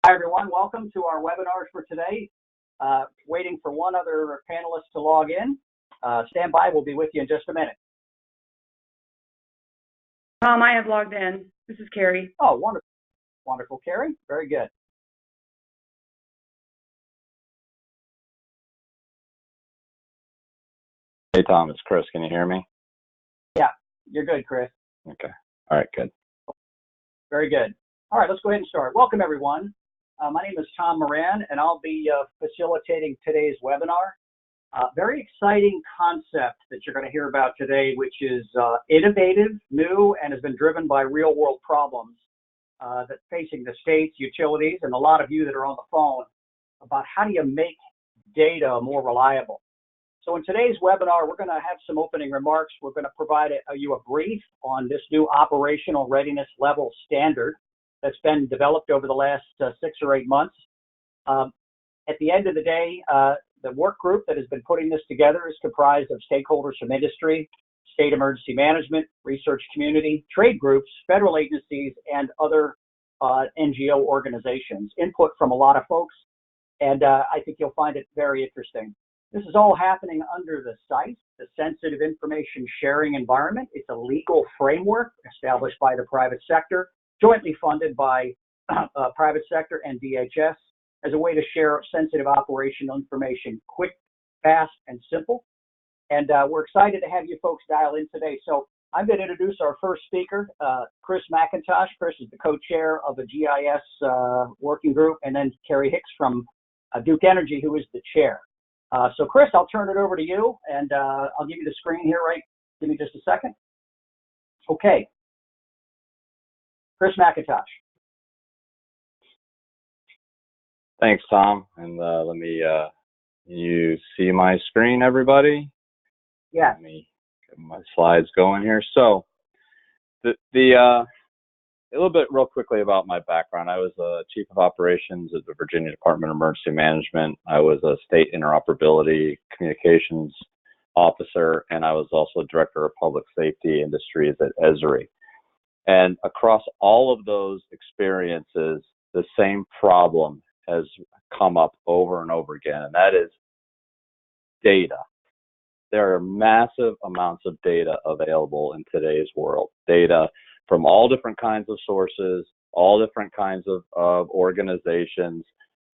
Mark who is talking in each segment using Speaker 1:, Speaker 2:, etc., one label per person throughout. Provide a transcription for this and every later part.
Speaker 1: Hi, everyone. Welcome to our webinars for today. Waiting for one other panelist to log in. Stand by. We'll be with you in just a minute.
Speaker 2: Tom, I have logged in. This is Carrie.
Speaker 1: Oh, wonderful. Wonderful, Carrie. Very good.
Speaker 3: Hey, Tom, it's Chris. Can you hear me?
Speaker 1: Yeah, you're good, Chris.
Speaker 3: Okay. All right, good.
Speaker 1: Very good. All right, let's go ahead and start. Welcome, everyone. My name is Tom Moran, and I'll be facilitating today's webinar. Very exciting concept that you're going to hear about today, which is innovative, new, and has been driven by real-world problems that facing the states, utilities, and a lot of you that are on the phone about how do you make data more reliable. So in today's webinar, we're going to have some opening remarks. We're going to provide you a brief on this new operational readiness level standard that's been developed over the last 6 or 8 months. At the end of the day, the work group that has been putting this together is comprised of stakeholders from industry, state emergency management, research community, trade groups, federal agencies, and other NGO organizations. Input from a lot of folks, and I think you'll find it very interesting. This is all happening under the SISE, the Sensitive Information Sharing Environment. It's a legal framework established by the private sector, jointly funded by private sector and DHS as a way to share sensitive operational information quick, fast, and simple. And we're excited to have you folks dial in today. So I'm going to introduce our first speaker, Chris McIntosh. Chris is the co-chair of the GIS working group, and then Carrie Hicks from Duke Energy, who is the chair. So Chris, I'll turn it over to you, and I'll give you the screen here, right? Give me just a second. Okay. Chris McIntosh.
Speaker 3: Thanks, Tom. And let me, you see my screen, everybody?
Speaker 1: Yeah.
Speaker 3: Let me get my slides going here. So, a little bit real quickly about my background. I was a chief of operations at the Virginia Department of Emergency Management. I was a state interoperability communications officer, and I was also director of public safety industries at Esri. And across all of those experiences, the same problem has come up over and over again, and that is data. There are massive amounts of data available in today's world. Data from all different kinds of sources, all different kinds of organizations,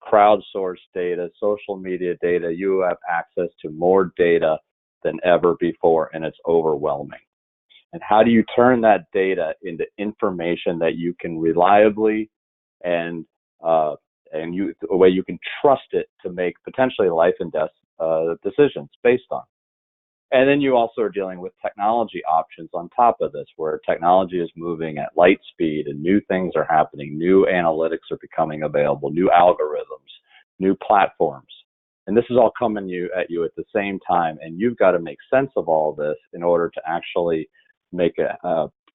Speaker 3: crowdsourced data, social media data. You have access to more data than ever before, and it's overwhelming. And how do you turn that data into information that you can reliably and a way you can trust it to make potentially life and death decisions based on? And then you also are dealing with technology options on top of this, where technology is moving at light speed and new things are happening, new analytics are becoming available, new algorithms, new platforms. And this is all coming at you at the same time, and you've got to make sense of all this in order to actually make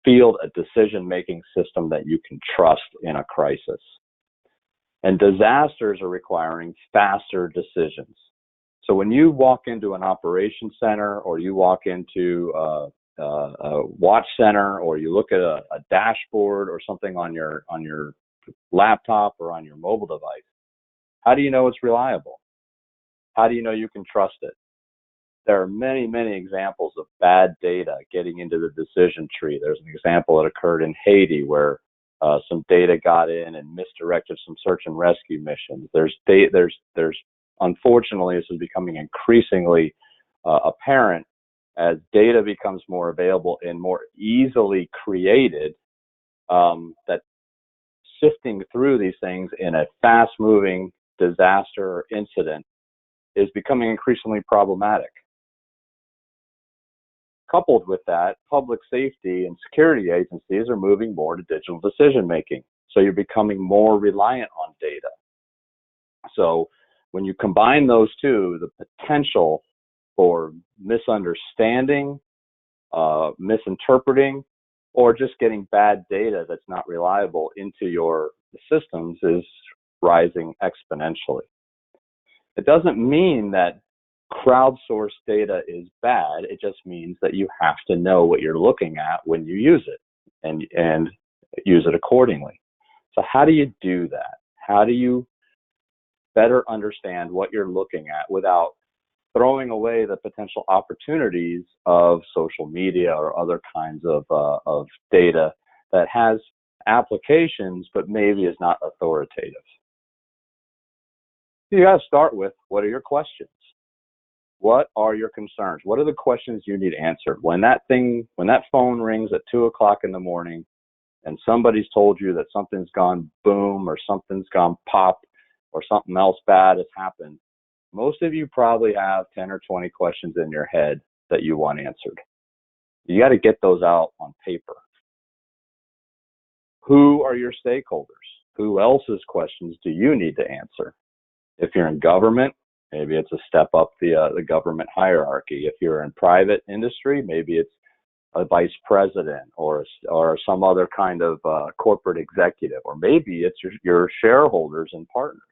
Speaker 3: field a decision-making system that you can trust in a crisis. And disasters are requiring faster decisions. So when you walk into an operations center, or you walk into a watch center, or you look at a dashboard or something on your laptop or on your mobile device, how do you know it's reliable? How do you know you can trust it? There are many, many examples of bad data getting into the decision tree. There's an example that occurred in Haiti where some data got in and misdirected some search and rescue missions. There's unfortunately, this is becoming increasingly apparent as data becomes more available and more easily created, that sifting through these things in a fast-moving disaster or incident is becoming increasingly problematic. Coupled with that, public safety and security agencies are moving more to digital decision-making. So you're becoming more reliant on data. So when you combine those two, the potential for misunderstanding, misinterpreting, or just getting bad data that's not reliable into your systems is rising exponentially. It doesn't mean that crowdsourced data is bad. It just means that you have to know what you're looking at when you use it and use it accordingly. So how do you do that? How do you better understand what you're looking at without throwing away the potential opportunities of social media or other kinds of data that has applications but maybe is not authoritative? You got to start with, what are your questions? What are your concerns? What are the questions you need answered? When that phone rings at 2 o'clock in the morning and somebody's told you that something's gone boom or something's gone pop or something else bad has happened, most of you probably have 10 or 20 questions in your head that you want answered. You got to get those out on paper. Who are your stakeholders? Who else's questions do you need to answer? If you're in government, maybe it's a step up the government hierarchy. If you're in private industry, maybe it's a vice president or some other kind of corporate executive, or maybe it's your shareholders and partners.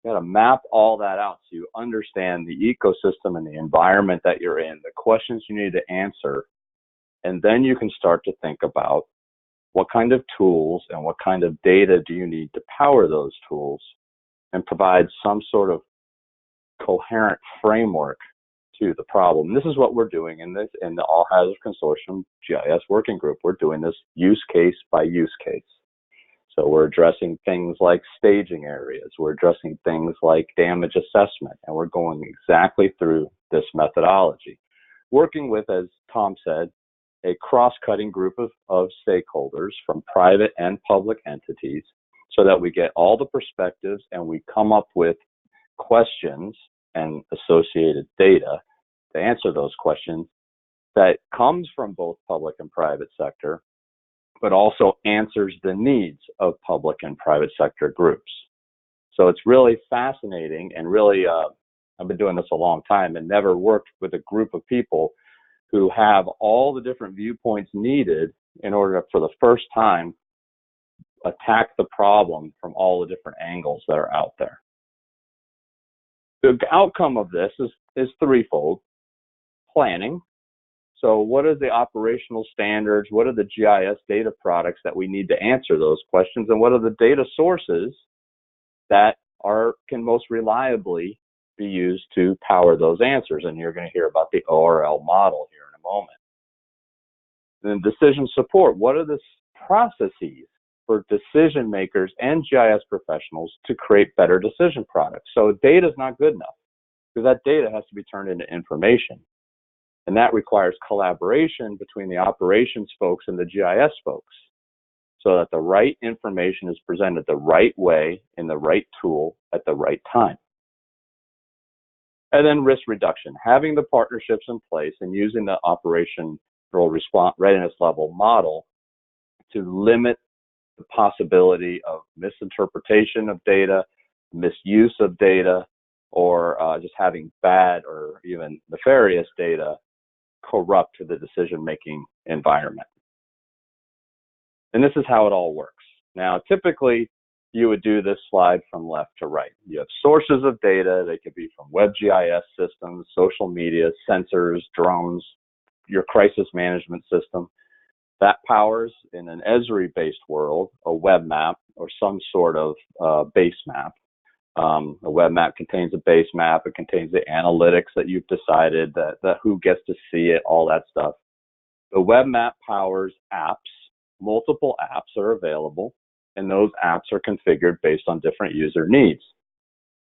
Speaker 3: You got to map all that out so you understand the ecosystem and the environment that you're in, the questions you need to answer, and then you can start to think about what kind of tools and what kind of data do you need to power those tools and provide some sort of coherent framework to the problem. And this is what we're doing in the All Hazards Consortium GIS Working Group. We're doing this use case by use case. So we're addressing things like staging areas. We're addressing things like damage assessment, and we're going exactly through this methodology, working with, as Tom said, a cross-cutting group of stakeholders from private and public entities, so that we get all the perspectives and we come up with questions and associated data to answer those questions that comes from both public and private sector, but also answers the needs of public and private sector groups. So it's really fascinating, and really, I've been doing this a long time and never worked with a group of people who have all the different viewpoints needed in order to, for the first time, attack the problem from all the different angles that are out there. The outcome of this is threefold. Planning. So what are the operational standards? What are the GIS data products that we need to answer those questions? And what are the data sources that can most reliably be used to power those answers? And you're going to hear about the ORL model here in a moment. Then decision support. What are the processes for decision makers and GIS professionals to create better decision products? So data is not good enough, because that data has to be turned into information. And that requires collaboration between the operations folks and the GIS folks, so that the right information is presented the right way in the right tool at the right time. And then risk reduction, having the partnerships in place and using the operational response readiness level model to limit the possibility of misinterpretation of data, misuse of data, or just having bad or even nefarious data corrupt the decision-making environment. And this is how it all works. Now, typically, you would do this slide from left to right. You have sources of data. They could be from WebGIS systems, social media, sensors, drones, your crisis management system. That powers, in an Esri-based world, a web map or some sort of base map. A web map contains a base map. It contains the analytics that you've decided, that who gets to see it, all that stuff. The web map powers apps. Multiple apps are available, and those apps are configured based on different user needs.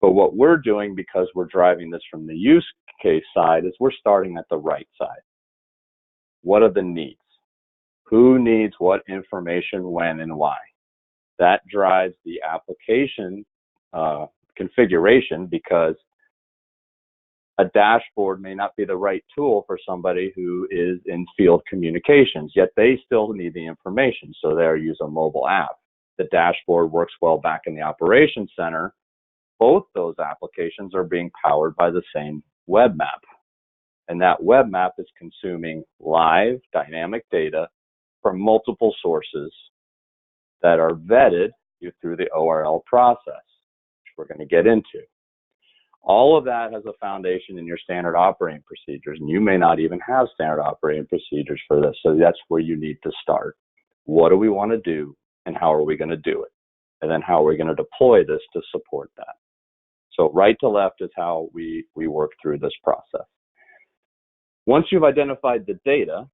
Speaker 3: But what we're doing, because we're driving this from the use case side, is we're starting at the right side. What are the needs? Who needs what information, when, and why? That drives the application configuration, because a dashboard may not be the right tool for somebody who is in field communications, yet they still need the information, so they'll use a mobile app. The dashboard works well back in the operations center. Both those applications are being powered by the same web map. And that web map is consuming live dynamic data from multiple sources that are vetted through the ORL process, which we're going to get into. All of that has a foundation in your standard operating procedures, and you may not even have standard operating procedures for this, so that's where you need to start. What do we want to do, and how are we going to do it? and then how are we going to deploy this to support that. So right to left is how we work through this process. Once you've identified the data,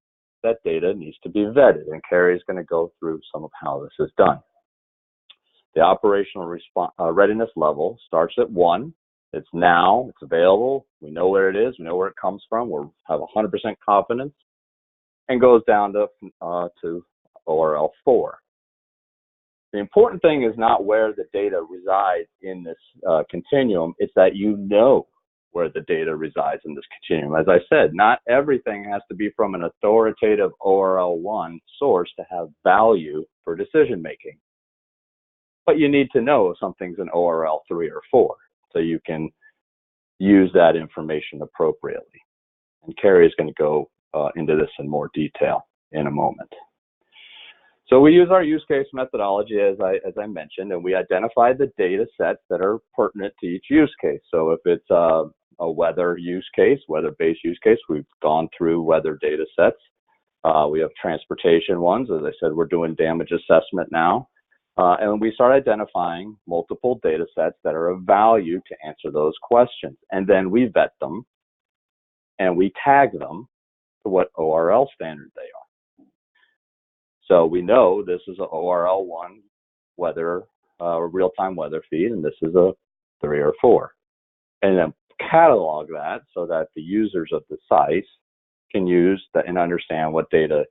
Speaker 3: that data needs to be vetted, and Carrie is going to go through some of how this is done. The operational readiness level starts at 1. It's now, it's available, we know where it is, we know where it comes from, we have 100% confidence, and goes down to ORL 4. The important thing is not where the data resides in this continuum, it's that you know where the data resides in this continuum. As I said, not everything has to be from an authoritative ORL 1 source to have value for decision making. But you need to know if something's an ORL 3 or 4, so you can use that information appropriately. And Carrie is going to go into this in more detail in a moment. So we use our use case methodology, as I mentioned, and we identify the data sets that are pertinent to each use case. So if it's a weather use case, weather-based use case, we've gone through weather data sets. We have transportation ones. As I said, we're doing damage assessment now. And we start identifying multiple data sets that are of value to answer those questions. And then we vet them and we tag them to what ORL standard they are. So we know this is an ORL 1 weather, real-time weather feed, and this is a 3 or 4. And then catalog that so that the users of the SISE can use that and understand what data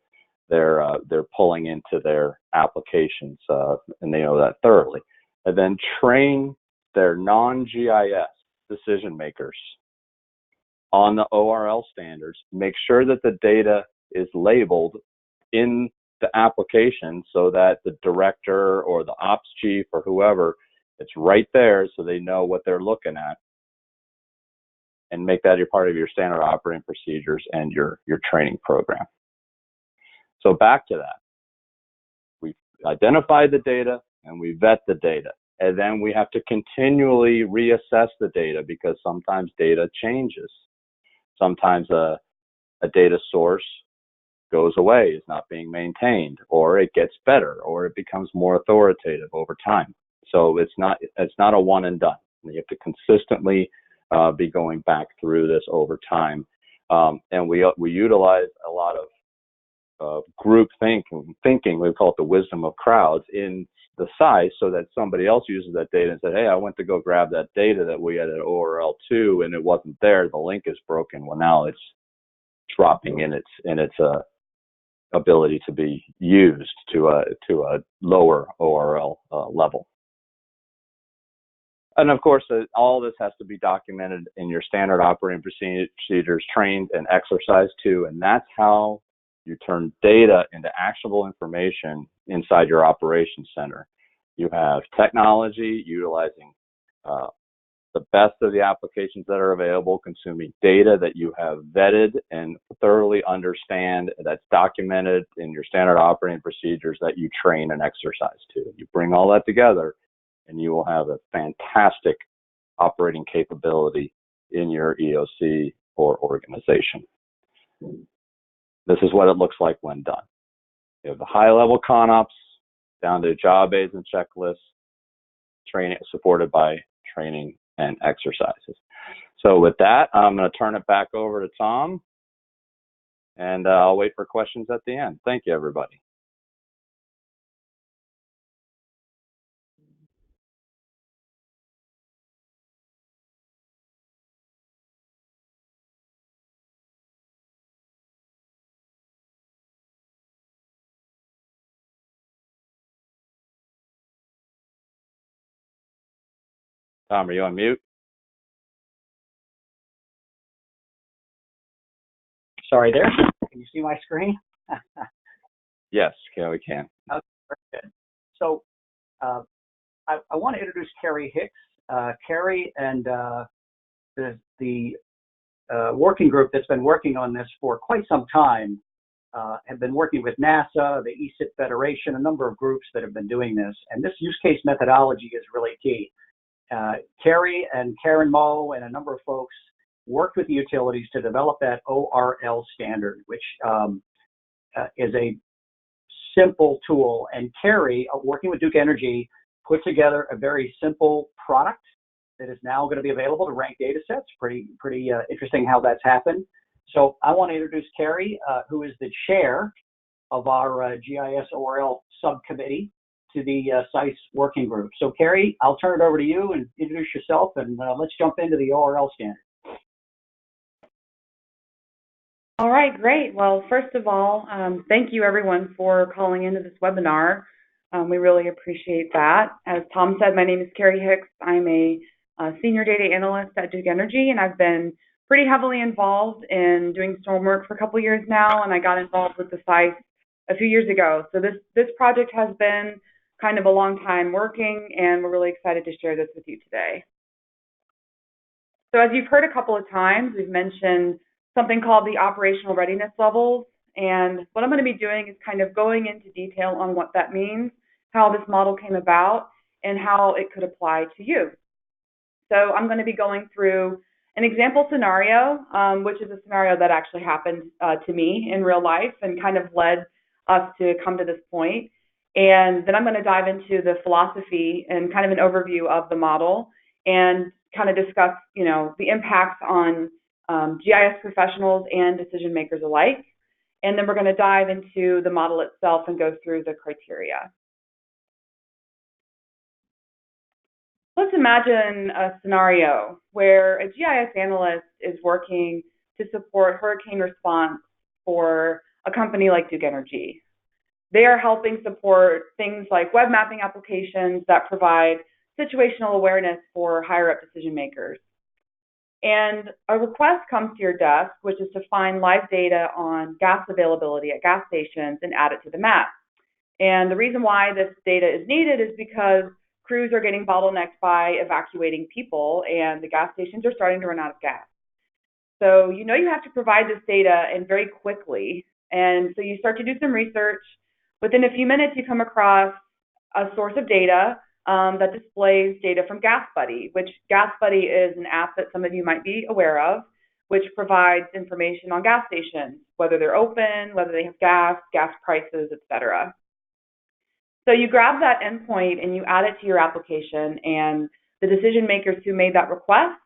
Speaker 3: they're pulling into their applications, and they know that thoroughly. And then train their non-GIS decision makers on the ORL standards. Make sure that the data is labeled in the application so that the director or the ops chief or whoever, it's right there so they know what they're looking at, and make that a part of your standard operating procedures and your training program. So back to that. We identify the data and we vet the data. And then we have to continually reassess the data because sometimes data changes. Sometimes a data source goes away, is not being maintained, or it gets better, or it becomes more authoritative over time. So it's not a one and done. You have to consistently be going back through this over time. And we utilize a lot of group thinking, we call it the wisdom of crowds in the SISE, so that somebody else uses that data and said, hey, I went to go grab that data that we had at ORL 2 and it wasn't there, the link is broken. Well, now it's dropping in its ability to be used to a lower ORL level. And of course, all this has to be documented in your standard operating procedures, trained and exercised too, and that's how you turn data into actionable information inside your operations center. You have technology utilizing the best of the applications that are available, consuming data that you have vetted and thoroughly understand, that's documented in your standard operating procedures that you train and exercise to. You bring all that together and you will have a fantastic operating capability in your EOC or organization. This is what it looks like when done. You have the high-level ConOps down to job aids and checklists, training supported by training and exercises. So with that, I'm going to turn it back over to Tom, and I'll wait for questions at the end. Thank you, everybody. Tom, are you on mute?
Speaker 1: Sorry there. Can you see my screen?
Speaker 3: Yes, yeah, we can.
Speaker 1: Okay, very good. So I want to introduce Carrie Hicks. Carrie and the working group that's been working on this for quite some time have been working with NASA, the ESIT Federation, a number of groups that have been doing this. And this use case methodology is really key. Carrie and Karen Moe and a number of folks worked with the utilities to develop that ORL standard, which is a simple tool. And Carrie, working with Duke Energy, put together a very simple product that is now going to be available to rank data sets. Pretty interesting how that's happened. So I want to introduce Carrie, who is the chair of our GIS ORL subcommittee to the SISE working group. So Carrie, I'll turn it over to you and introduce yourself, and let's jump into the ORL standard.
Speaker 2: All right, great. Well, first of all, thank you everyone for calling into this webinar. We really appreciate that. As Tom said, my name is Carrie Hicks. I'm a senior data analyst at Duke Energy, and I've been pretty heavily involved in doing storm work for a couple years now, and I got involved with the SISE a few years ago. So this project has been kind of a long time working, and we're really excited to share this with you today. So as you've heard a couple of times, we've mentioned something called the operational readiness levels, and what I'm going to be doing is kind of going into detail on what that means, how this model came about, and how it could apply to you. So I'm going to be going through an example scenario, which is a scenario that actually happened to me in real life and kind of led us to come to this point. And then I'm going to dive into the philosophy and kind of an overview of the model and kind of discuss, the impacts on GIS professionals and decision makers alike. And then we're going to dive into the model itself and go through the criteria. Let's imagine a scenario where a GIS analyst is working to support hurricane response for a company like Duke Energy. They are helping support things like web mapping applications that provide situational awareness for higher up decision makers. And a request comes to your desk, which is to find live data on gas availability at gas stations and add it to the map. And the reason why this data is needed is because crews are getting bottlenecked by evacuating people, and the gas stations are starting to run out of gas. So you have to provide this data and very quickly. And so you start to do some research. Within a few minutes, you come across a source of data that displays data from GasBuddy, which GasBuddy is an app that some of you might be aware of, which provides information on gas stations, whether they're open, whether they have gas prices, etc. So you grab that endpoint and you add it to your application, and the decision makers who made that request,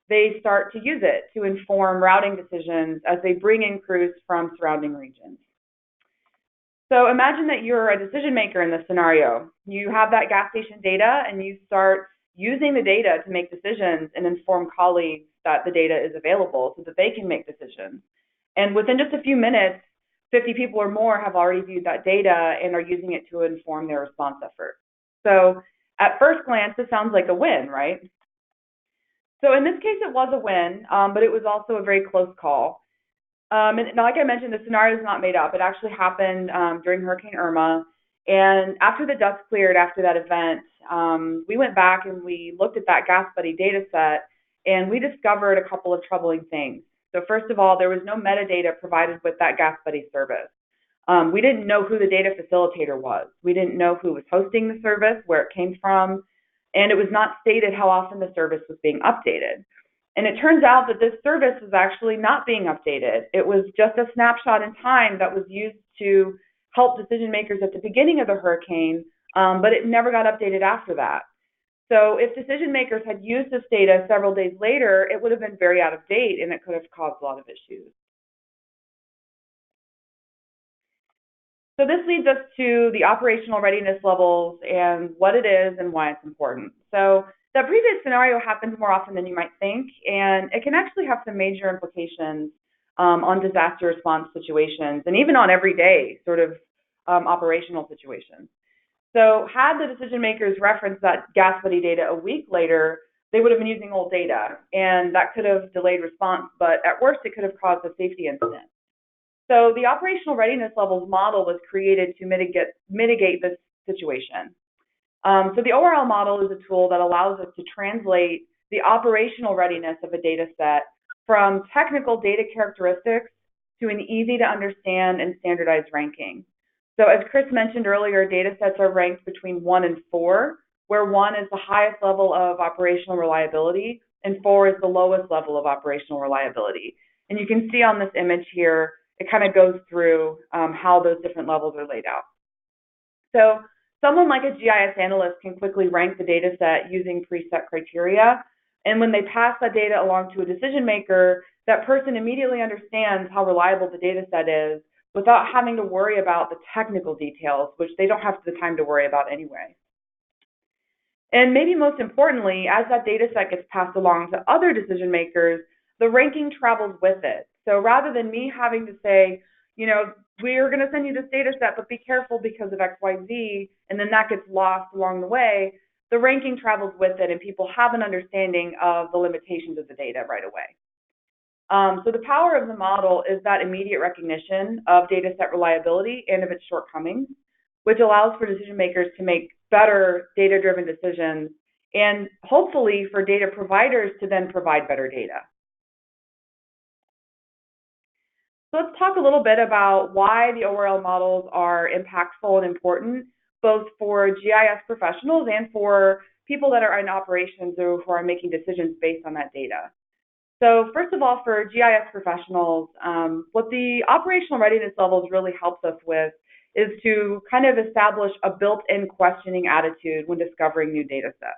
Speaker 2: they start to use it to inform routing decisions as they bring in crews from surrounding regions. So imagine that you're a decision maker in this scenario. You have that gas station data and you start using the data to make decisions and inform colleagues that the data is available so that they can make decisions. And within just a few minutes, 50 people or more have already viewed that data and are using it to inform their response efforts. So at first glance, this sounds like a win, right? So in this case, it was a win, but it was also a very close call. And like I mentioned, the scenario is not made up. It actually happened during Hurricane Irma. And after the dust cleared after that event, we went back and we looked at that GasBuddy data set, and we discovered a couple of troubling things. So first of all, there was no metadata provided with that GasBuddy service. We didn't know who the data facilitator was. We didn't know who was hosting the service, where it came from, and it was not stated how often the service was being updated. And it turns out that this service was actually not being updated. It was just a snapshot in time that was used to help decision makers at the beginning of the hurricane, but it never got updated after that. So if decision makers had used this data several days later, it would have been very out of date and it could have caused a lot of issues. So this leads us to the operational readiness levels and what it is and why it's important. So the previous scenario happens more often than you might think, and it can actually have some major implications on disaster response situations and even on everyday sort of operational situations. So had the decision makers referenced that GasBuddy data a week later, they would have been using old data, and that could have delayed response, but at worst it could have caused a safety incident. So the operational readiness levels model was created to mitigate this situation. So the ORL model is a tool that allows us to translate the operational readiness of a data set from technical data characteristics to an easy to understand and standardized ranking. So as Chris mentioned earlier, data sets are ranked between 1 and 4, where 1 is the highest level of operational reliability and 4 is the lowest level of operational reliability. And you can see on this image here, it kind of goes through how those different levels are laid out. So someone like a GIS analyst can quickly rank the data set using preset criteria. And when they pass that data along to a decision maker, that person immediately understands how reliable the data set is without having to worry about the technical details, which they don't have the time to worry about anyway. And maybe most importantly, as that data set gets passed along to other decision makers, the ranking travels with it. So rather than me having to say, you know, we're going to send you this data set, but be careful because of X, Y, Z, and then that gets lost along the way, the ranking travels with it and people have an understanding of the limitations of the data right away. So the power of the model is that immediate recognition of data set reliability and of its shortcomings, which allows for decision makers to make better data-driven decisions and hopefully for data providers to then provide better data. So let's talk a little bit about why the ORL models are impactful and important, both for GIS professionals and for people that are in operations or who are making decisions based on that data. So first of all, for GIS professionals, what the operational readiness levels really helps us with is to kind of establish a built-in questioning attitude when discovering new data sets.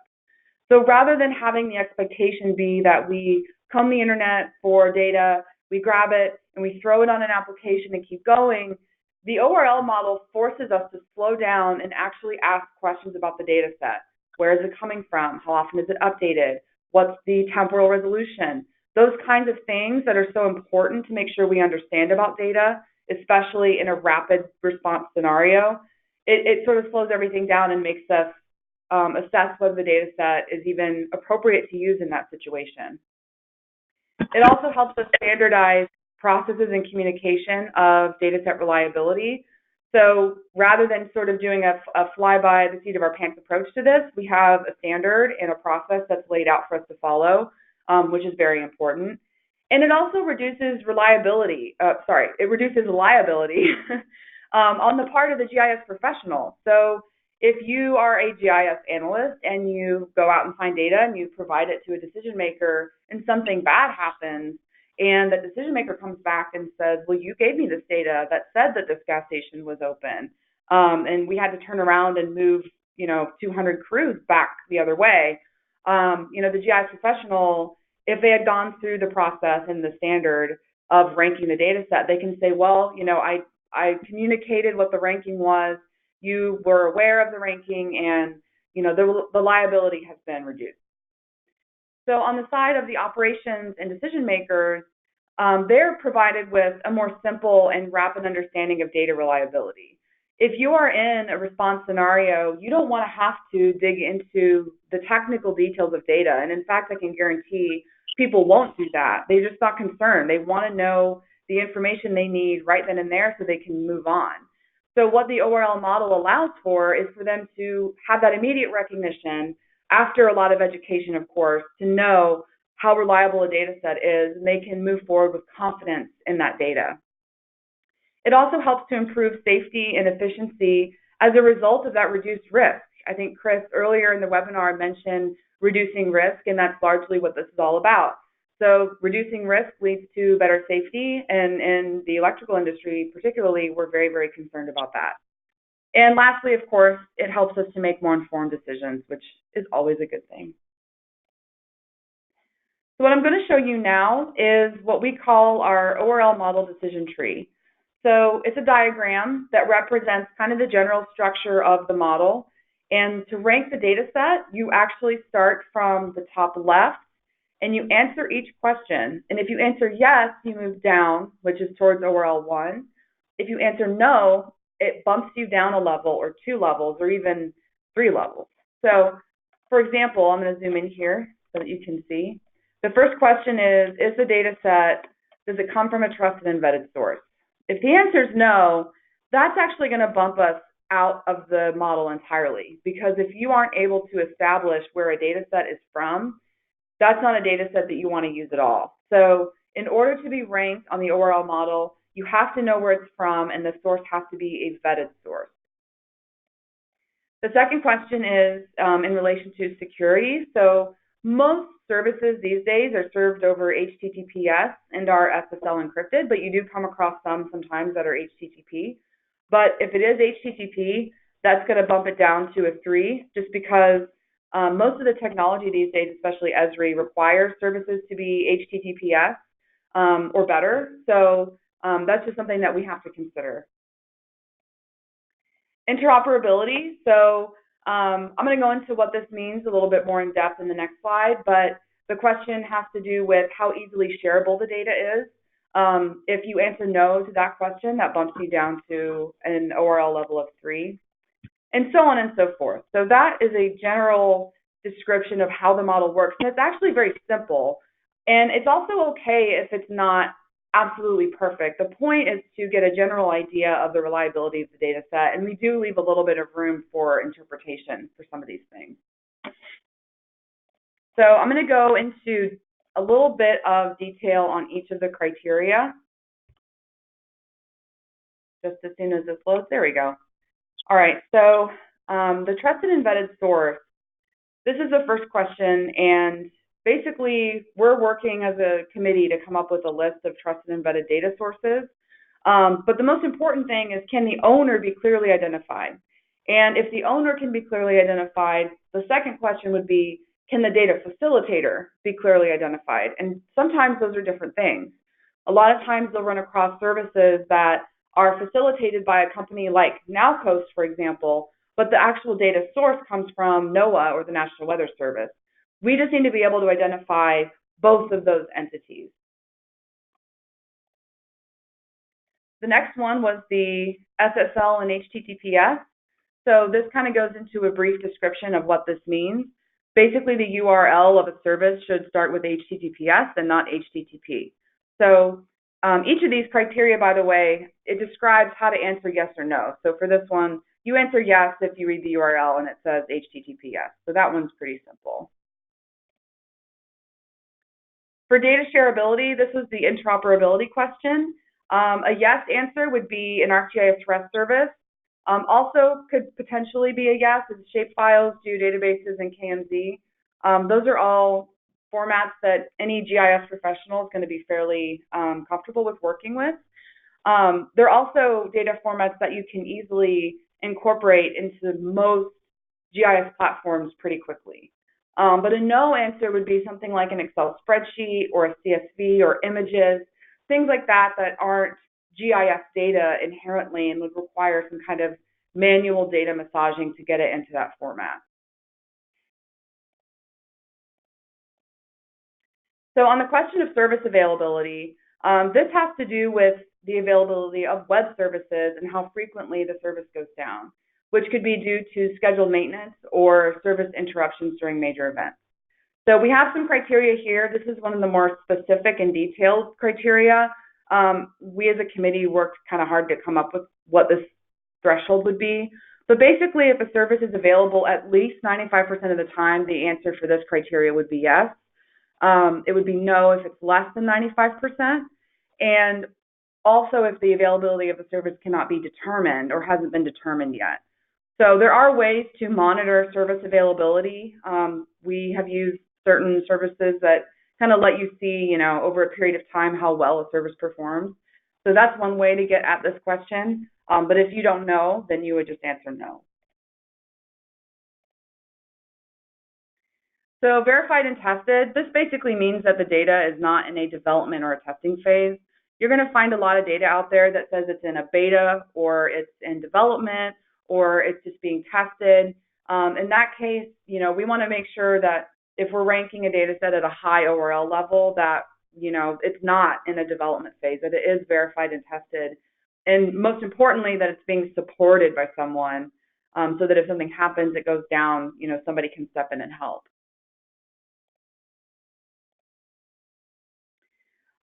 Speaker 2: So rather than having the expectation be that we comb the internet for data, we grab it and we throw it on an application and keep going, the ORL model forces us to slow down and actually ask questions about the data set. Where is it coming from? How often is it updated? What's the temporal resolution? Those kinds of things that are so important to make sure we understand about data, especially in a rapid response scenario. It sort of slows everything down and makes us assess whether the data set is even appropriate to use in that situation. It also helps us standardize processes and communication of data set reliability. So rather than sort of doing a fly by the seat of our pants approach to this, we have a standard and a process that's laid out for us to follow, which is very important. And it also reduces liability on the part of the GIS professional. So if you are a GIS analyst and you go out and find data and you provide it to a decision maker and something bad happens and the decision maker comes back and says, well, you gave me this data that said that this gas station was open and we had to turn around and move 200 crews back the other way. The GIS professional, if they had gone through the process and the standard of ranking the data set, they can say, well, I communicated what the ranking was, you were aware of the ranking, and the liability has been reduced. So on the side of the operations and decision makers, they're provided with a more simple and rapid understanding of data reliability. If you are in a response scenario, you don't want to have to dig into the technical details of data. And in fact, I can guarantee people won't do that. They're just not concerned. They want to know the information they need right then and there so they can move on. So what the ORL model allows for is for them to have that immediate recognition after a lot of education, of course, to know how reliable a data set is, and they can move forward with confidence in that data. It also helps to improve safety and efficiency as a result of that reduced risk. I think Chris earlier in the webinar mentioned reducing risk, and that's largely what this is all about. So reducing risk leads to better safety, and in the electrical industry particularly, we're very, very concerned about that. And lastly, of course, it helps us to make more informed decisions, which is always a good thing. So what I'm going to show you now is what we call our ORL model decision tree. So it's a diagram that represents kind of the general structure of the model. And to rank the data set, you actually start from the top left and you answer each question. And if you answer yes, you move down, which is towards ORL 1. If you answer no, it bumps you down a level or 2 levels or even 3 levels. So for example, I'm going to zoom in here so that you can see. The first question is the data set, does it come from a trusted and vetted source? If the answer is no, that's actually going to bump us out of the model entirely, because if you aren't able to establish where a data set is from, that's not a data set that you want to use at all. So in order to be ranked on the ORL model, you have to know where it's from, and the source has to be a vetted source. The second question is in relation to security. So most services these days are served over HTTPS and are SSL encrypted, but you do come across some sometimes that are HTTP. But if it is HTTP, that's going to bump it down to a 3, just because most of the technology these days, especially Esri, requires services to be HTTPS or better. So that's just something that we have to consider. Interoperability. So I'm going to go into what this means a little bit more in depth in the next slide, but the question has to do with how easily shareable the data is. If you answer no to that question, that bumps you down to an ORL level of 3, and so on and so forth. So that is a general description of how the model works, and it's actually very simple. And it's also okay if it's not absolutely perfect. The point is to get a general idea of the reliability of the data set, and we do leave a little bit of room for interpretation for some of these things. So I'm going to go into a little bit of detail on each of the criteria. Just as soon as this loads, there we go. All right, so the trusted embedded source, this is the first question, and basically we're working as a committee to come up with a list of trusted embedded data sources. But the most important thing is, can the owner be clearly identified? And if the owner can be clearly identified, the second question would be, can the data facilitator be clearly identified? And sometimes those are different things. A lot of times they'll run across services that are facilitated by a company like Nowcoast, for example, but the actual data source comes from NOAA or the National Weather Service. We just need to be able to identify both of those entities. The next one was the SSL and HTTPS. So this kind of goes into a brief description of what this means. Basically, the URL of a service should start with HTTPS and not HTTP. So each of these criteria, by the way, it describes how to answer yes or no. So for this one, you answer yes if you read the URL and it says HTTPS. So that one's pretty simple. For data shareability, this was the interoperability question. A yes answer would be an ArcGIS REST service. Also could potentially be a yes is shapefiles, geodatabases, and KMZ. Those are all formats that any GIS professional is going to be fairly comfortable with working with. They're also data formats that you can easily incorporate into most GIS platforms pretty quickly. But a no answer would be something like an Excel spreadsheet or a CSV or images, things like that that aren't GIS data inherently and would require some kind of manual data massaging to get it into that format. So on the question of service availability, this has to do with the availability of web services and how frequently the service goes down, which could be due to scheduled maintenance or service interruptions during major events. So we have some criteria here. This is one of the more specific and detailed criteria. We as a committee worked kind of hard to come up with what this threshold would be. But basically, if a service is available at least 95% of the time, the answer for this criteria would be yes. It would be no if it's less than 95%. And also if the availability of a service cannot be determined or hasn't been determined yet. So there are ways to monitor service availability. We have used certain services that kind of let you see, you know, over a period of time how well a service performs. So that's one way to get at this question. But if you don't know, then you would just answer no. So verified and tested, this basically means that the data is not in a development or a testing phase. You're going to find a lot of data out there that says it's in a beta or it's in development or it's just being tested. In that case, you know, we want to make sure that if we're ranking a data set at a high ORL level, that, you know, it's not in a development phase, that it is verified and tested. And most importantly, that it's being supported by someone so that if something happens, it goes down, you know, somebody can step in and help.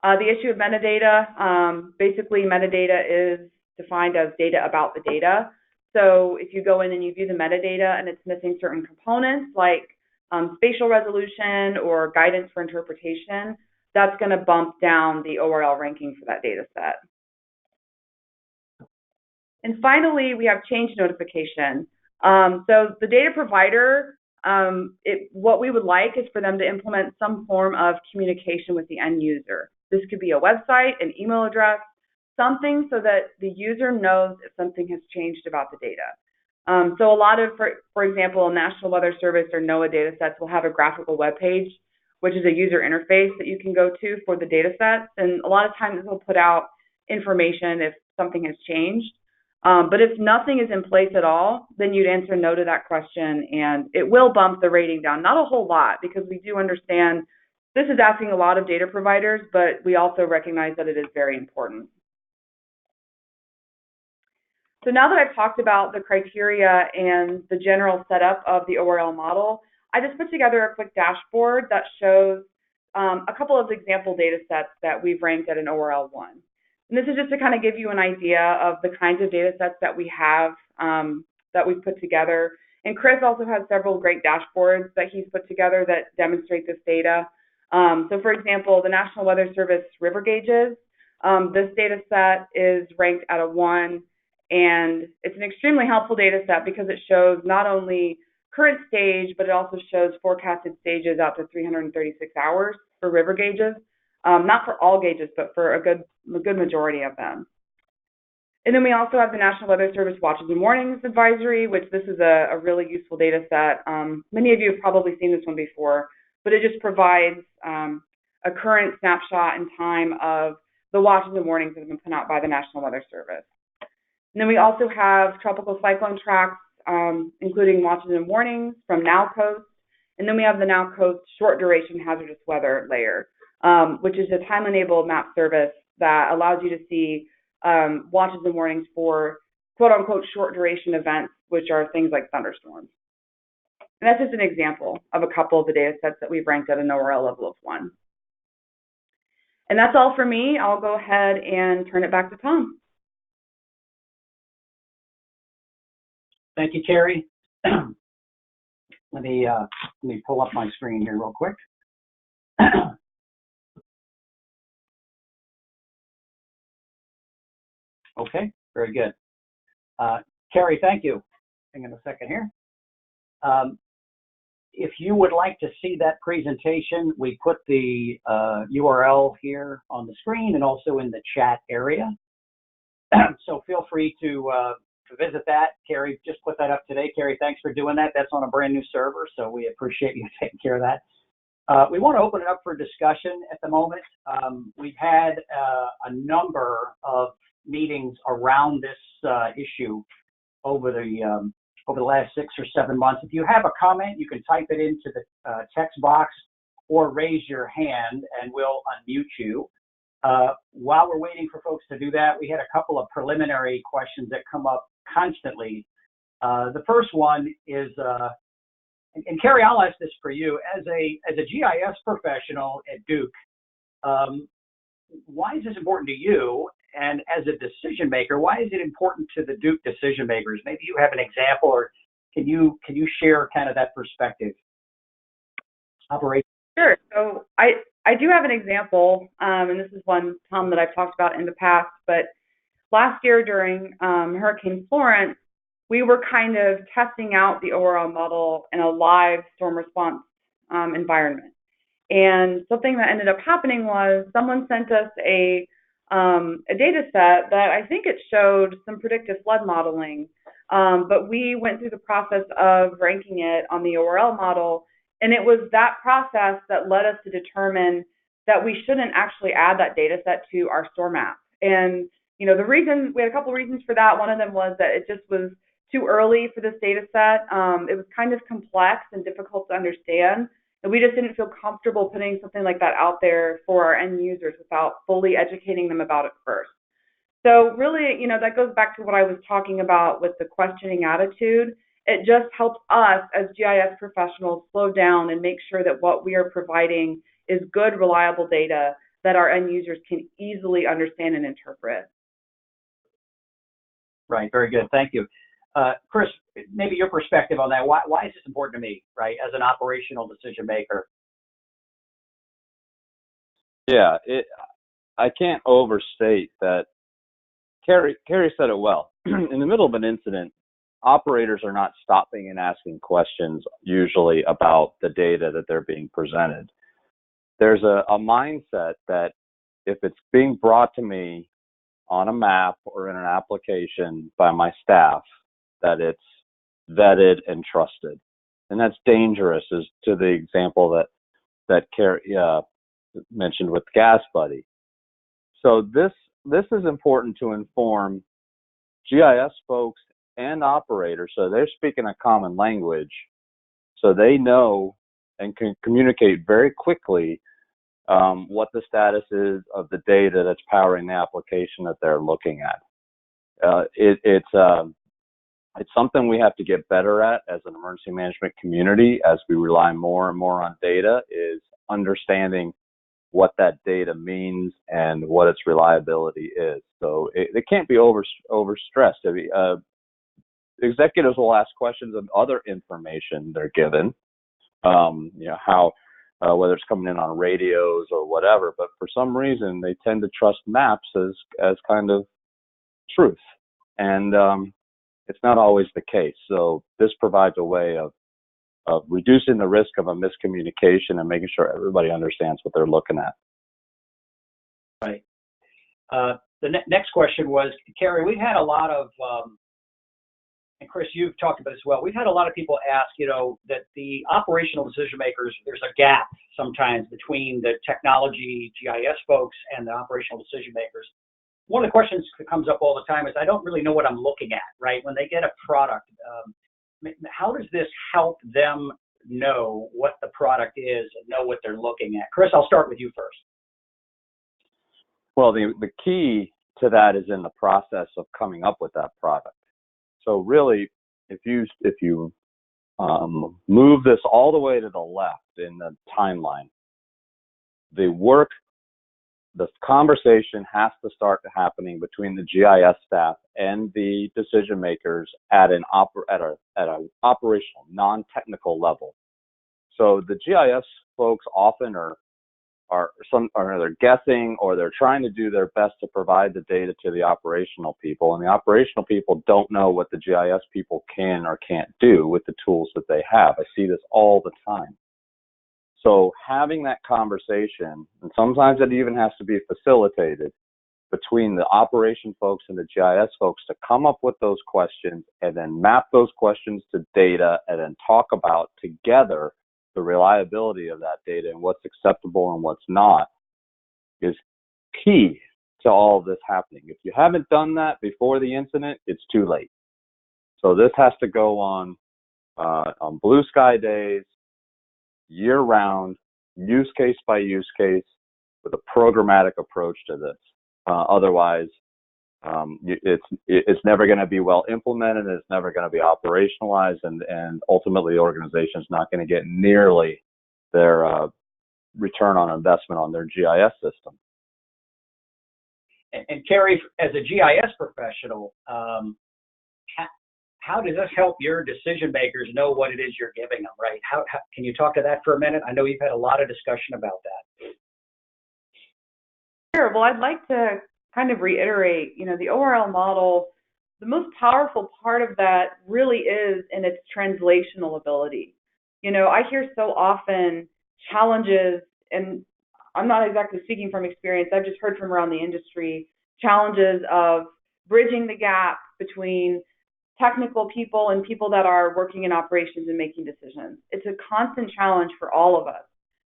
Speaker 2: The issue of metadata, basically metadata is defined as data about the data. So if you go in and you view the metadata and it's missing certain components like spatial resolution or guidance for interpretation, that's going to bump down the ORL ranking for that data set. And finally, we have change notification. So the data provider, what we would like is for them to implement some form of communication with the end user. This could be a website, an email address, something so that the user knows if something has changed about the data. So a lot of, for example, National Weather Service or NOAA data sets will have a graphical web page, which is a user interface that you can go to for the data sets. And a lot of times we'll put out information if something has changed. But if nothing is in place at all, then you'd answer no to that question, and it will bump the rating down. Not a whole lot, because we do understand this is asking a lot of data providers, but we also recognize that it is very important. So now that I've talked about the criteria and the general setup of the ORL model, I just put together a quick dashboard that shows a couple of example data sets that we've ranked at an ORL 1. And this is just to kind of give you an idea of the kinds of data sets that we have that we've put together. And Chris also has several great dashboards that he's put together that demonstrate this data. So for example, the National Weather Service river gauges, this data set is ranked at a 1, and it's an extremely helpful data set because it shows not only current stage, but it also shows forecasted stages out to 336 hours for river gauges. Not for all gauges, but for a good majority of them. And then we also have the National Weather Service Watches and Warnings Advisory, which this is a really useful data set. Many of you have probably seen this one before, but it just provides a current snapshot in time of the watches and warnings that have been put out by the National Weather Service. And then we also have tropical cyclone tracks, including watches and warnings from NowCoast. And then we have the NowCoast short duration hazardous weather layer, which is a time-enabled map service that allows you to see watches and warnings for quote-unquote short duration events, which are things like thunderstorms. And that's just an example of a couple of the data sets that we've ranked at an ORL level of 1. And that's all for me. I'll go ahead and turn it back to Tom.
Speaker 1: Thank you, Carrie. Let me pull up my screen here real quick. Okay, very good. Carrie, thank you. Hang on a second here. If you would like to see that presentation, we put the URL here on the screen and also in the chat area. So feel free to visit that. Carrie just put that up today. Carrie, thanks for doing that. That's on a brand new server, so we appreciate you taking care of that. We want to open it up for discussion at the moment. We've had a number of meetings around this issue over the last 6 or 7 months. If you have a comment, you can type it into the text box or raise your hand and we'll unmute you. While we're waiting for folks to do that, we had a couple of preliminary questions that come up constantly. The first one is, and Carrie, I'll ask this for you, as a GIS professional at Duke, why is this important to you? And as a decision maker, why is it important to the Duke decision makers? Maybe you have an example, or can you share kind of that perspective? Operation.
Speaker 2: Sure. So I do have an example, and this is one, Tom, that I've talked about in the past. But last year during Hurricane Florence, we were kind of testing out the ORL model in a live storm response environment. And something that ended up happening was someone sent us a data set that I think it showed some predictive flood modeling, but we went through the process of ranking it on the ORL model, and it was that process that led us to determine that we shouldn't actually add that data set to our storm map. And we had a couple reasons for that. One of them was that it just was too early for this data set. It was kind of complex and difficult to understand. And we just didn't feel comfortable putting something like that out there for our end users without fully educating them about it first. So really, that goes back to what I was talking about with the questioning attitude. It just helps us as GIS professionals slow down and make sure that what we are providing is good, reliable data that our end users can easily understand and interpret.
Speaker 1: Right, very good, thank you. Chris, maybe your perspective on that. Why is this important to me, right, as an operational decision maker?
Speaker 3: Yeah, I can't overstate that. Carrie said it well. In the middle of an incident, operators are not stopping and asking questions usually about the data that they're being presented. There's a mindset that if it's being brought to me on a map or in an application by my staff, that it's vetted, and trusted. And that's dangerous, as to the example that Carrie mentioned with Gas Buddy. So this is important to inform GIS folks and operators, so they're speaking a common language, so they know and can communicate very quickly what the status is of the data that's powering the application that they're looking at. It's something we have to get better at as an emergency management community, as we rely more and more on data, is understanding what that data means and what its reliability is. So it can't be overstressed. I mean, executives will ask questions of other information they're given, how whether it's coming in on radios or whatever, but for some reason they tend to trust maps as kind of truth, and it's not always the case. So this provides a way of reducing the risk of a miscommunication and making sure everybody understands what they're looking at.
Speaker 1: Right. The next question was, Carrie, we've had a lot of, and Chris, you've talked about this as well, we've had a lot of people ask, that the operational decision makers, there's a gap sometimes between the technology GIS folks and the operational decision makers. One of the questions that comes up all the time is, I don't really know what I'm looking at, right? When they get a product, how does this help them know what the product is and know what they're looking at? Chris, I'll start with you first.
Speaker 3: Well, the key to that is in the process of coming up with that product. So really, if you move this all the way to the left in the timeline, the conversation has to start happening between the GIS staff and the decision makers at an operational, non-technical level. So the GIS folks often are they're guessing, or they're trying to do their best to provide the data to the operational people, and the operational people don't know what the GIS people can or can't do with the tools that they have. I see this all the time. So having that conversation, and sometimes it even has to be facilitated between the operation folks and the GIS folks, to come up with those questions and then map those questions to data and then talk about together the reliability of that data and what's acceptable and what's not, is key to all of this happening. If you haven't done that before the incident, it's too late. So this has to go on blue sky days, year round, use case by use case, with a programmatic approach to this. Otherwise, it's never going to be well implemented, and it's never going to be operationalized, and ultimately the organization is not going to get nearly their return on investment on their GIS system.
Speaker 1: And Carrie, as a GIS professional, how does this help your decision makers know what it is you're giving them, right? How can you talk to that for a minute? I know you've had a lot of discussion about that.
Speaker 2: Sure. Well, I'd like to kind of reiterate, the ORL model, the most powerful part of that really is in its translational ability. I hear so often challenges, and I'm not exactly speaking from experience, I've just heard from around the industry, challenges of bridging the gap between technical people and people that are working in operations and making decisions. It's a constant challenge for all of us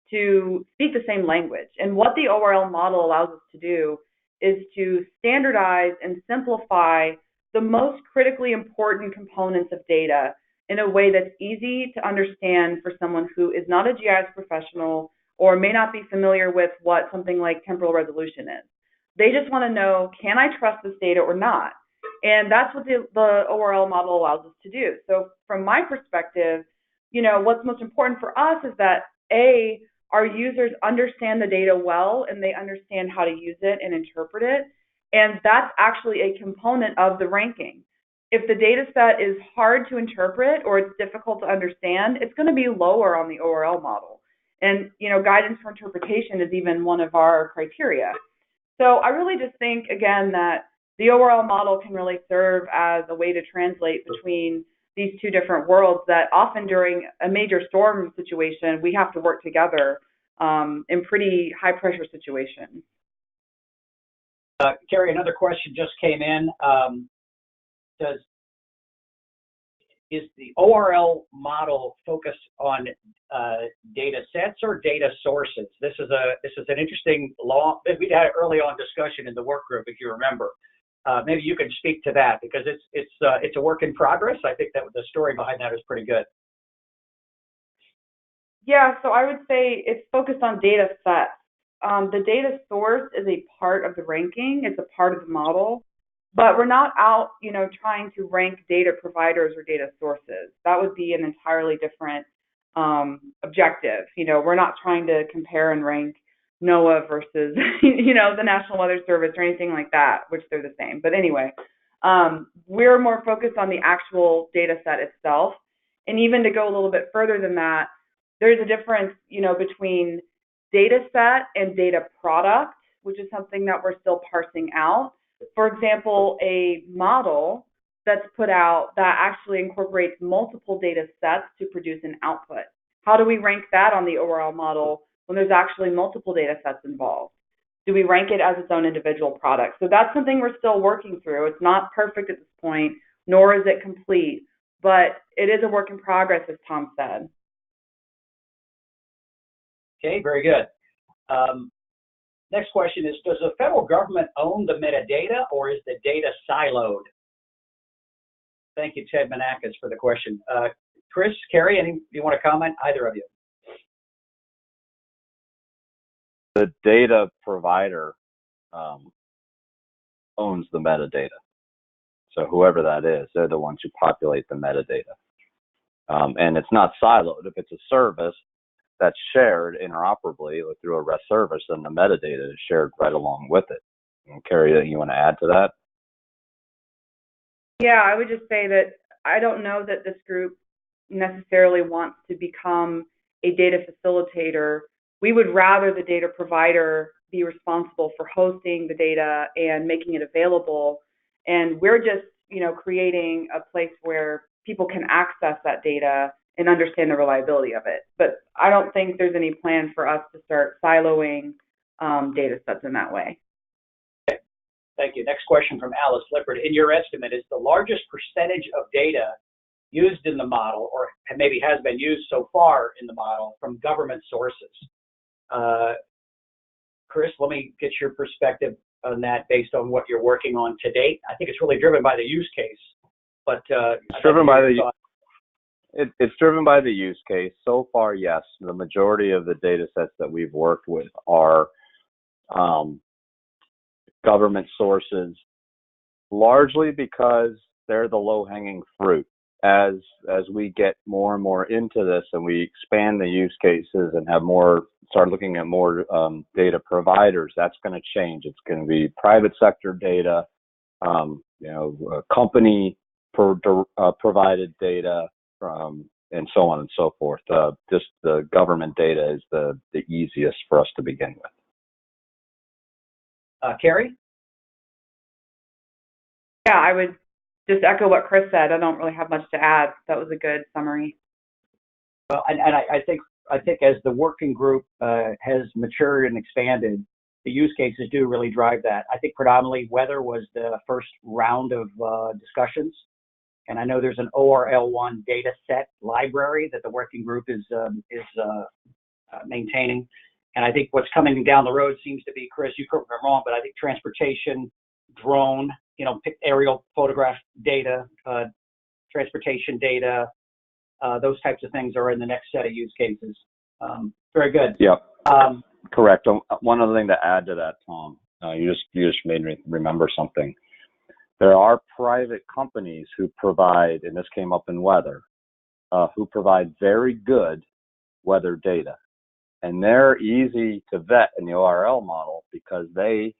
Speaker 2: to speak the same language. And what the ORL model allows us to do is to standardize and simplify the most critically important components of data in a way that's easy to understand for someone who is not a GIS professional or may not be familiar with what something like temporal resolution is. They just want to know, can I trust this data or not? And that's what the ORL model allows us to do. So from my perspective, what's most important for us is that, A, our users understand the data well and they understand how to use it and interpret it. And that's actually a component of the ranking. If the data set is hard to interpret or it's difficult to understand, it's going to be lower on the ORL model. And, guidance for interpretation is even one of our criteria. So I really just think, again, that the ORL model can really serve as a way to translate between these two different worlds that often during a major storm situation, we have to work together in pretty high pressure situations.
Speaker 1: Carrie, another question just came in. is the ORL model focused on data sets or data sources? This is an interesting we had an early on discussion in the work group, if you remember. Maybe you can speak to that because it's a work in progress. I think that the story behind that is pretty good.
Speaker 2: Yeah, so I would say it's focused on data sets. The data source is a part of the ranking. It's a part of the model, but we're not out, trying to rank data providers or data sources. That would be an entirely different objective. We're not trying to compare and rank NOAA versus, the National Weather Service or anything like that, which they're the same. But anyway, we're more focused on the actual data set itself. And even to go a little bit further than that, there's a difference, between data set and data product, which is something that we're still parsing out. For example, a model that's put out that actually incorporates multiple data sets to produce an output. How do we rank that on the ORL model when there's actually multiple data sets involved? Do we rank it as its own individual product? So that's something we're still working through. It's not perfect at this point, nor is it complete, but it is a work in progress, as Tom said.
Speaker 1: Okay, very good. Next question is, does the federal government own the metadata or is the data siloed? Thank you, Ted Manakis, for the question. Chris, Carrie, you want to comment? Either of you.
Speaker 3: The data provider owns the metadata. So whoever that is, they're the ones who populate the metadata. And it's not siloed. If it's a service that's shared interoperably or through a REST service, then the metadata is shared right along with it. And Carrie, anything you want to add to that?
Speaker 2: Yeah, I would just say that I don't know that this group necessarily wants to become a data facilitator. We would rather the data provider be responsible for hosting the data and making it available. And we're just, creating a place where people can access that data and understand the reliability of it. But I don't think there's any plan for us to start siloing data sets in that way.
Speaker 1: Okay. Thank you. Next question from Alice Lippard. In your estimate, is the largest percentage of data used in the model, or maybe has been used so far in the model, from government sources? Chris, let me get your perspective on that based on what you're working on to date. I think it's really driven by the use case, but
Speaker 3: it's driven by the use case. So far, yes, the majority of the data sets that we've worked with are government sources, largely because they're the low-hanging fruit. As we get more and more into this and we expand the use cases and start looking at more data providers, that's going to change. It's going to be private sector data, company provided data, and so on and so forth. Just the government data is the easiest for us to begin with.
Speaker 1: Carrie?
Speaker 2: Yeah, I would just echo what Chris said. I don't really have much to add. That was a good summary.
Speaker 1: Well, and I think as the working group has matured and expanded, the use cases do really drive that. I think predominantly weather was the first round of discussions. And I know there's an ORL1 data set library that the working group is maintaining. And I think what's coming down the road seems to be, Chris, you correct me if I'm wrong, but I think transportation, drone, aerial photograph data, transportation data, those types of things are in the next set of use cases. Very good.
Speaker 3: Yeah, correct. One other thing to add to that, Tom, you just made me remember something. There are private companies who provide, and this came up in weather, who provide very good weather data. And they're easy to vet in the ORL model because they're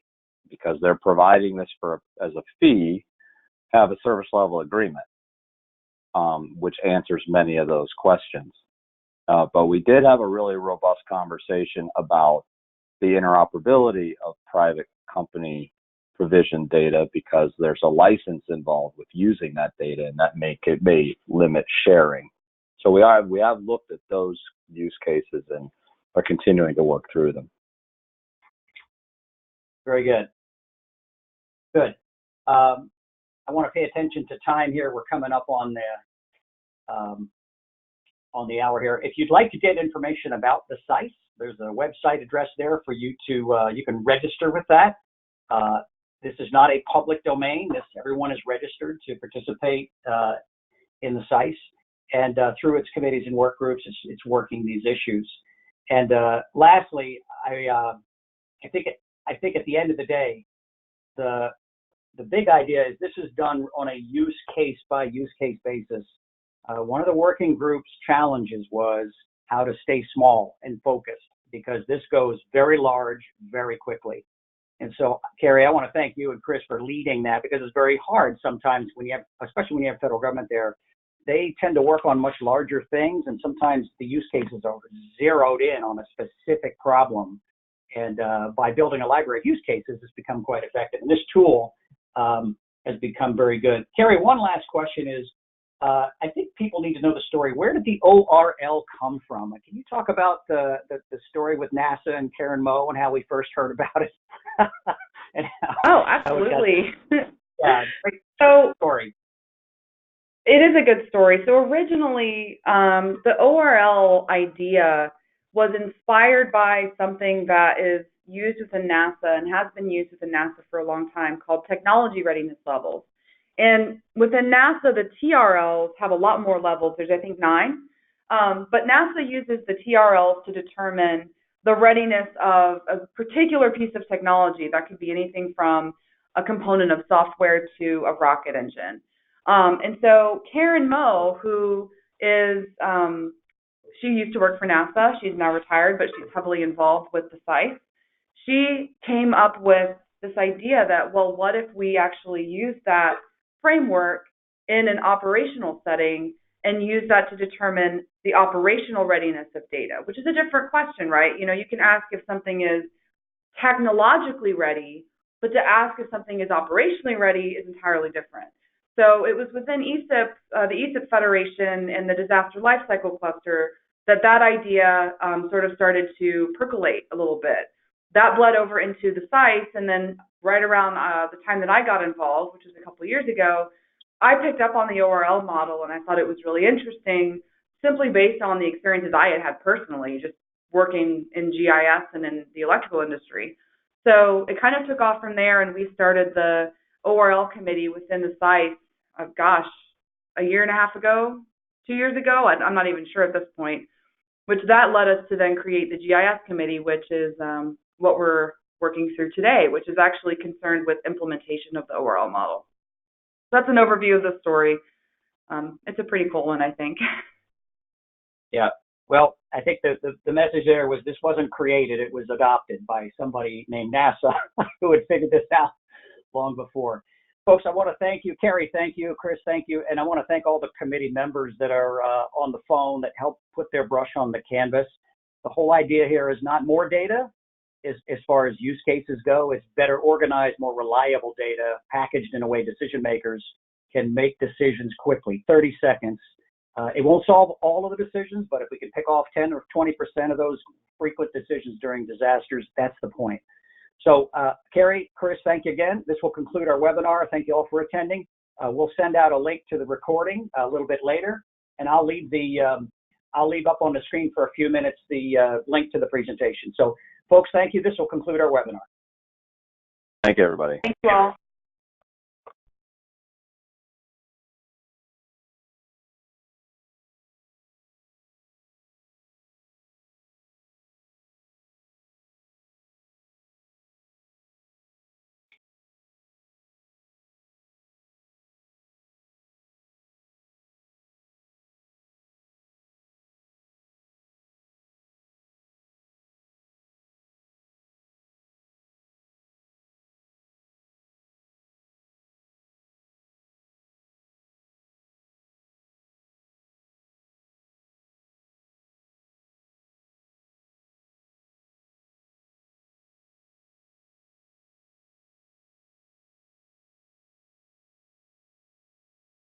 Speaker 3: providing this as a fee, have a service level agreement, which answers many of those questions. But we did have a really robust conversation about the interoperability of private company provision data because there's a license involved with using that data, and that may limit sharing. So we have looked at those use cases and are continuing to work through them.
Speaker 1: Very good. Good. I want to pay attention to time here. We're coming up on on the hour here. If you'd like to get information about the SISE, there's a website address there for you to, you can register with that. This is not a public domain. Everyone is registered to participate in the SISE, and through its committees and work groups, it's working these issues. And lastly, I think at the end of the day, the big idea is this is done on a use case by use case basis. One of the working group's challenges was how to stay small and focused, because this goes very large very quickly. And so, Carrie, I want to thank you and Chris for leading that, because it's very hard sometimes when you have, especially when you have federal government there, they tend to work on much larger things, and sometimes the use cases are zeroed in on a specific problem. And by building a library of use cases, it's become quite effective. And this tool has become very good. Carrie, one last question is, I think people need to know the story. Where did the ORL come from? Can you talk about the story with NASA and Karen Moe and how we first heard about it? And
Speaker 2: absolutely.
Speaker 1: Yeah, great story.
Speaker 2: It is a good story. So originally, the ORL idea was inspired by something that is used within NASA and has been used within NASA for a long time, called technology readiness levels. And within NASA, the TRLs have a lot more levels. There's, I think, 9. But NASA uses the TRLs to determine the readiness of a particular piece of technology. That could be anything from a component of software to a rocket engine. And so Karen Moe, who is, she used to work for NASA. She's now retired, but she's heavily involved with the SISE. She came up with this idea that, well, what if we actually use that framework in an operational setting and use that to determine the operational readiness of data, which is a different question, right? You know, you can ask if something is technologically ready, but to ask if something is operationally ready is entirely different. So it was within ESIP, the ESIP Federation and the Disaster Lifecycle Cluster, that idea sort of started to percolate a little bit. That bled over into the SISE, and then right around the time that I got involved, which was a couple of years ago, I picked up on the ORL model, and I thought it was really interesting, simply based on the experiences I had personally, just working in GIS and in the electrical industry. So it kind of took off from there, and we started the ORL committee within the SISE, a year and a half ago, 2 years ago, I'm not even sure at this point, which that led us to then create the GIS committee, which is what we're working through today, which is actually concerned with implementation of the ORL model. So that's an overview of the story. It's a pretty cool one, I think.
Speaker 1: Yeah. Well, I think the message there was this wasn't created, it was adopted by somebody named NASA who had figured this out long before. Folks, I want to thank you. Carrie, thank you. Chris, thank you. And I want to thank all the committee members that are on the phone that helped put their brush on the canvas. The whole idea here is not more data as far as use cases go. It's better organized, more reliable data packaged in a way decision makers can make decisions quickly, 30 seconds. It won't solve all of the decisions, but if we can pick off 10 or 20% of those frequent decisions during disasters, that's the point. So, Carrie, Chris, thank you again. This will conclude our webinar. Thank you all for attending. We'll send out a link to the recording a little bit later, and I'll leave up on the screen for a few minutes the link to the presentation. So, folks, thank you. This will conclude our webinar.
Speaker 3: Thank you, everybody.
Speaker 2: Thank you all.